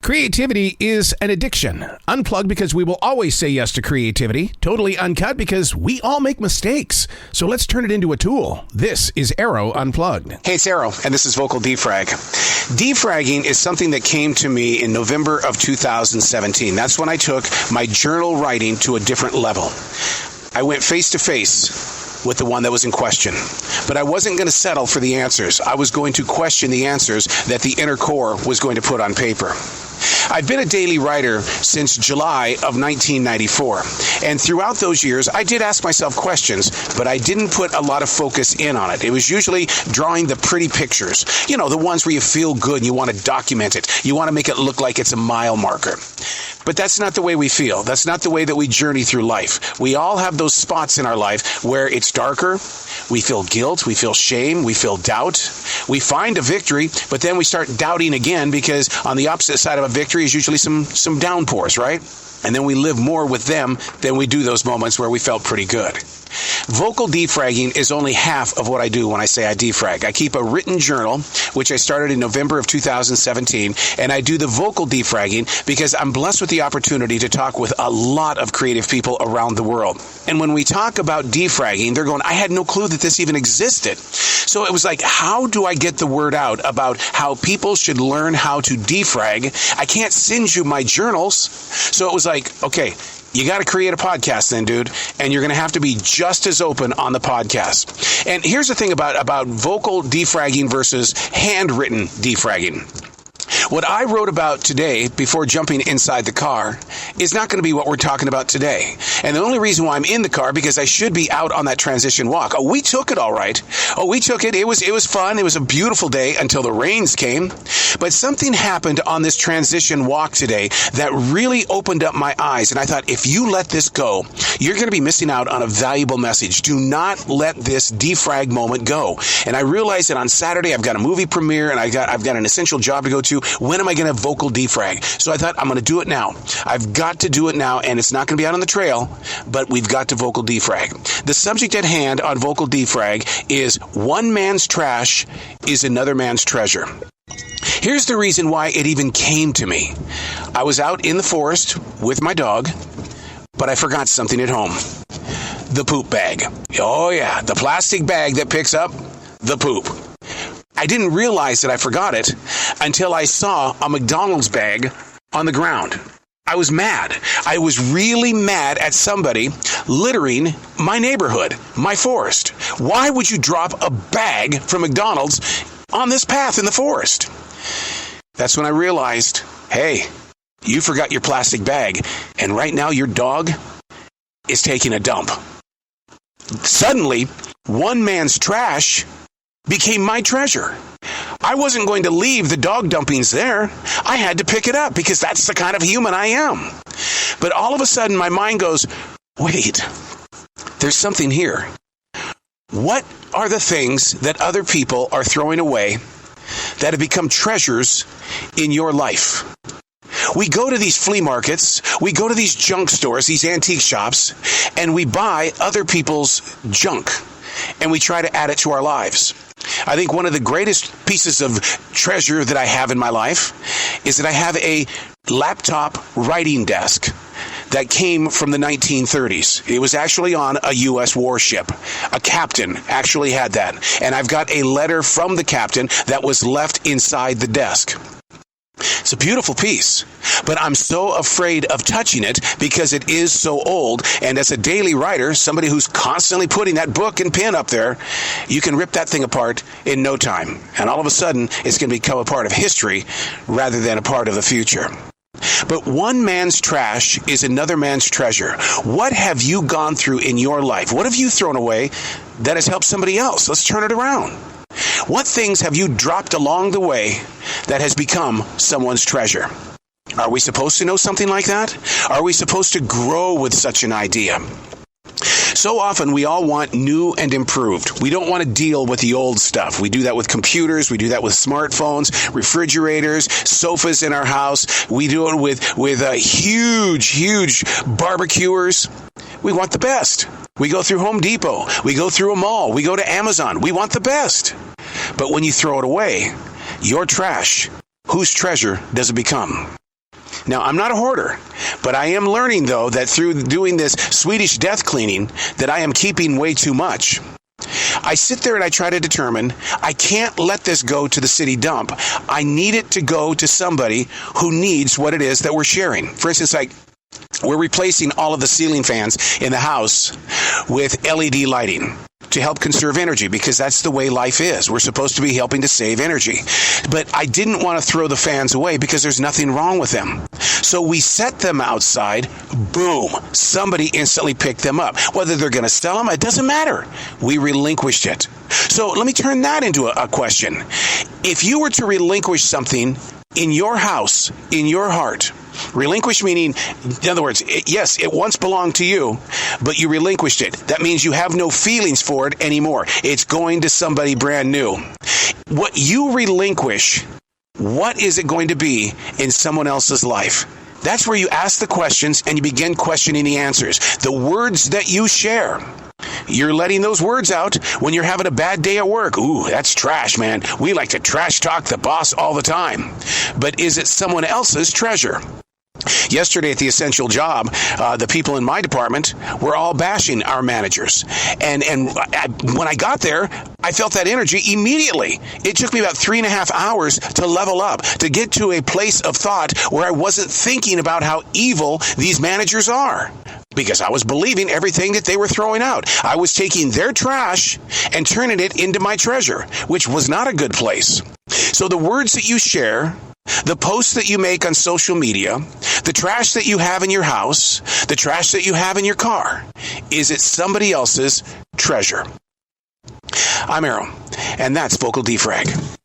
Creativity is an addiction. Unplugged because we will always say yes to creativity. Totally uncut because we all make mistakes. So let's turn it into a tool. This is Arroe Unplugged. Hey, it's Arroe, and this is Vocal Defrag. Defragging is something that came to me in November of 2017. That's when I took my journal writing to a different level. I went face to face with the one that was in question. But I wasn't going to settle for the answers. I was going to question the answers that the inner core was going to put on paper. I've been a daily writer since July of 1994, and throughout those years, I did ask myself questions, but I didn't put a lot of focus in on it. It was usually drawing the pretty pictures, the ones where you feel good and you want to document it. You want to make it look like it's a mile marker. But that's not the way we feel. That's not the way that we journey through life. We all have those spots in our life where it's darker. We feel guilt. We feel shame. We feel doubt. We find a victory, but then we start doubting again because on the opposite side of a victory is usually some downpours, right? And then we live more with them than we do those moments where we felt pretty good. Vocal defragging is only half of what I do when I say I defrag. I keep a written journal, which I started in November of 2017, and I do the vocal defragging because I'm blessed with the opportunity to talk with a lot of creative people around the world. And when we talk about defragging, they're going, I had no clue that this even existed. So it was like, how do I get the word out about how people should learn how to defrag? I can't send you my journals. So it was like, okay, you got to create a podcast then, dude, and you're going to have to be just as open on the podcast. And here's the thing about vocal defragging versus handwritten defragging. What I wrote about today before jumping inside the car is not going to be what we're talking about today. And the only reason why I'm in the car because I should be out on that transition walk. Oh, we took it all right. Oh, we took it. It was fun. It was a beautiful day until the rains came. But something happened on this transition walk today that really opened up my eyes. And I thought, if you let this go, you're going to be missing out on a valuable message. Do not let this defrag moment go. And I realized that on Saturday I've got a movie premiere and I've got an essential job to go to. When am I going to vocal defrag? So I thought, I'm going to do it now. I've got to do it now, and it's not going to be out on the trail, but we've got to vocal defrag. The subject at hand on vocal defrag is one man's trash is another man's treasure. Here's the reason why it even came to me. I was out in the forest with my dog, but I forgot something at home. The poop bag. Oh yeah, the plastic bag that picks up the poop. I didn't realize that I forgot it until I saw a McDonald's bag on the ground. I was mad. I was really mad at somebody littering my neighborhood, my forest. Why would you drop a bag from McDonald's on this path in the forest? That's when I realized, hey, you forgot your plastic bag, and right now your dog is taking a dump. Suddenly, one man's trash became my treasure. I wasn't going to leave the dog dumpings there. I had to pick it up because that's the kind of human I am. But all of a sudden my mind goes, wait, there's something here. What are the things that other people are throwing away that have become treasures in your life? We go to these flea markets, we go to these junk stores, these antique shops, and we buy other people's junk, and we try to add it to our lives. I think one of the greatest pieces of treasure that I have in my life is that I have a laptop writing desk that came from the 1930s. It was actually on a U.S. warship. A captain actually had that. And I've got a letter from the captain that was left inside the desk. It's a beautiful piece, but I'm so afraid of touching it because it is so old. And as a daily writer, somebody who's constantly putting that book and pen up there, you can rip that thing apart in no time. And all of a sudden, it's going to become a part of history rather than a part of the future. But one man's trash is another man's treasure. What have you gone through in your life? What have you thrown away that has helped somebody else? Let's turn it around. What things have you dropped along the way that has become someone's treasure? Are we supposed to know something like that? Are we supposed to grow with such an idea? So often we all want new and improved. We don't want to deal with the old stuff. We do that with computers. We do that with smartphones, refrigerators, sofas in our house. We do it with huge barbecuers. We want the best. We go through Home Depot. We go through a mall. We go to Amazon. We want the best. But when you throw it away, your trash, whose treasure does it become? Now, I'm not a hoarder, but I am learning, though, that through doing this Swedish death cleaning, that I am keeping way too much. I sit there and I try to determine, I can't let this go to the city dump. I need it to go to somebody who needs what it is that we're sharing. For instance, like, we're replacing all of the ceiling fans in the house with LED lighting to help conserve energy, because that's the way life is. We're supposed to be helping to save energy. But I didn't want to throw the fans away because there's nothing wrong with them. So we set them outside. Boom. Somebody instantly picked them up. Whether they're going to sell them, it doesn't matter. We relinquished it. So let me turn that into a question. If you were to relinquish something in your house, in your heart, relinquish meaning, in other words, yes, it once belonged to you, but you relinquished it. That means you have no feelings for it anymore. It's going to somebody brand new. What you relinquish, what is it going to be in someone else's life? That's where you ask the questions and you begin questioning the answers. The words that you share, you're letting those words out when you're having a bad day at work. Ooh, that's trash, man. We like to trash talk the boss all the time. But is it someone else's treasure? Yesterday at the Essential Job, the people in my department were all bashing our managers. And when I got there, I felt that energy immediately. It took me about 3.5 hours to level up, to get to a place of thought where I wasn't thinking about how evil these managers are, because I was believing everything that they were throwing out. I was taking their trash and turning it into my treasure, which was not a good place. So the words that you share, the posts that you make on social media, the trash that you have in your house, the trash that you have in your car, is it somebody else's treasure? I'm Arroe, and that's Vocal Defrag.